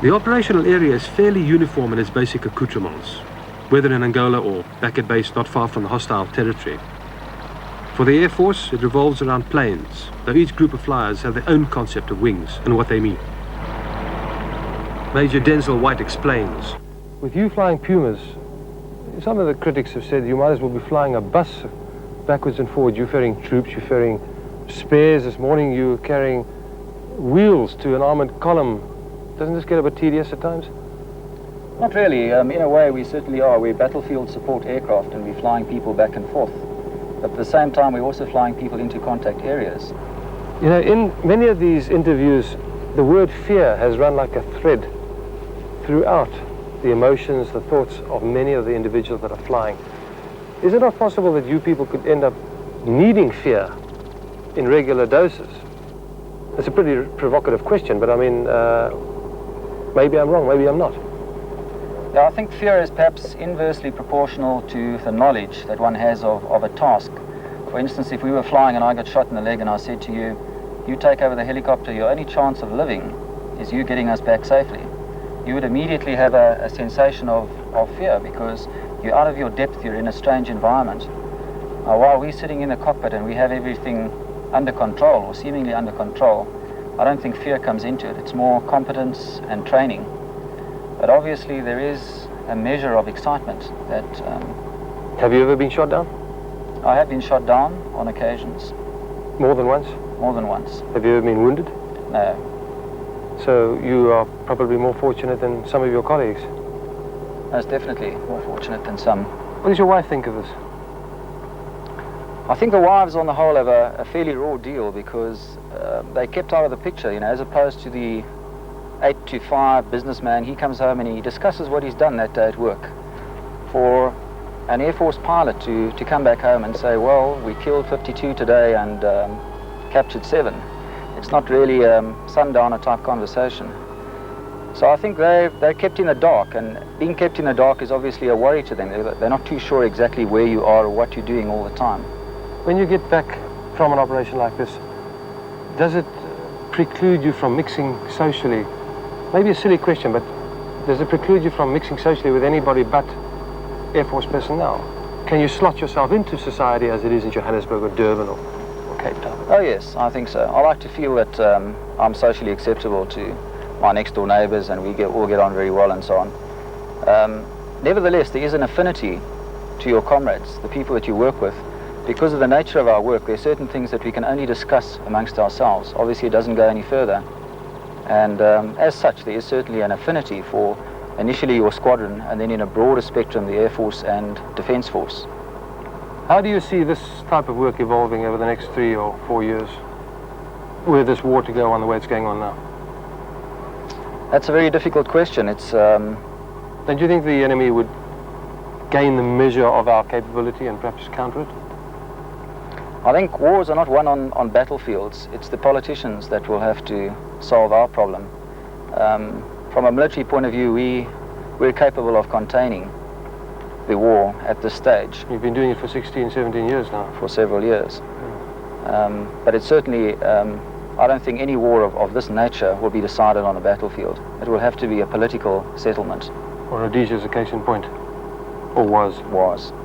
The operational area is fairly uniform in its basic accoutrements, whether in Angola or back at base not far from the hostile territory. For the Air Force, it revolves around planes, though each group of flyers have their own concept of wings and what they mean. Major Denzel White explains. With you flying Pumas, some of the critics have said you might as well be flying a bus backwards and forwards. You're ferrying troops, you're ferrying spares. This morning you were carrying wheels to an armored column. Doesn't this get a bit tedious at times? Not really. In a way, we certainly are. We're battlefield support aircraft and we're flying people back and forth. But at the same time, we're also flying people into contact areas. You know, in many of these interviews, the word fear has run like a thread throughout the emotions, the thoughts of many of the individuals that are flying. Is it not possible that you people could end up needing fear in regular doses? It's a pretty provocative question, but I mean, maybe I'm wrong, maybe I'm not. Yeah, I think fear is perhaps inversely proportional to the knowledge that one has of a task. For instance, if we were flying and I got shot in the leg and I said to you, you take over the helicopter, your only chance of living is you getting us back safely. You would immediately have a sensation of fear because you're out of your depth, you're in a strange environment. While we're sitting in the cockpit and we have everything under control or seemingly under control, I don't think fear comes into it. It's more competence and training. But obviously there is a measure of excitement that... Have you ever been shot down? I have been shot down on occasions. More than once? More than once. Have you ever been wounded? No. So you are probably more fortunate than some of your colleagues? Most definitely more fortunate than some. What does your wife think of this? I think the wives on the whole have a fairly raw deal because they kept out of the picture, you know, as opposed to the 8 to 5 businessman. He comes home and he discusses what he's done that day at work. For an Air Force pilot to come back home and say, well, we killed 52 today and captured 7. It's not really sundowner type conversation. So I think they're kept in the dark, and being kept in the dark is obviously a worry to them. They're not too sure exactly where you are or what you're doing all the time. When you get back from an operation like this, does it preclude you from mixing socially? Maybe a silly question, but does it preclude you from mixing socially with anybody but Air Force personnel? Can you slot yourself into society as it is in Johannesburg or Durban or Cape Town? Oh yes, I think so. I like to feel that I'm socially acceptable to my next door neighbours and we all get on very well and so on. Nevertheless, there is an affinity to your comrades, the people that you work with. Because of the nature of our work, there are certain things that we can only discuss amongst ourselves. Obviously it doesn't go any further. And as such, there is certainly an affinity for initially your squadron and then in a broader spectrum the Air Force and Defence Force. How do you see this type of work evolving over the next 3 or 4 years? Were this war to go on the way it's going on now? That's a very difficult question. It's. Don't you think the enemy would gain the measure of our capability and perhaps counter it? I think wars are not won on battlefields. It's the politicians that will have to solve our problem. From a military point of view, we're capable of containing the war at this stage. You've been doing it for 16, 17 years now. For several years. But it's certainly, I don't think any war of this nature will be decided on a battlefield. It will have to be a political settlement. Or Rhodesia is a case in point. Or was. Was.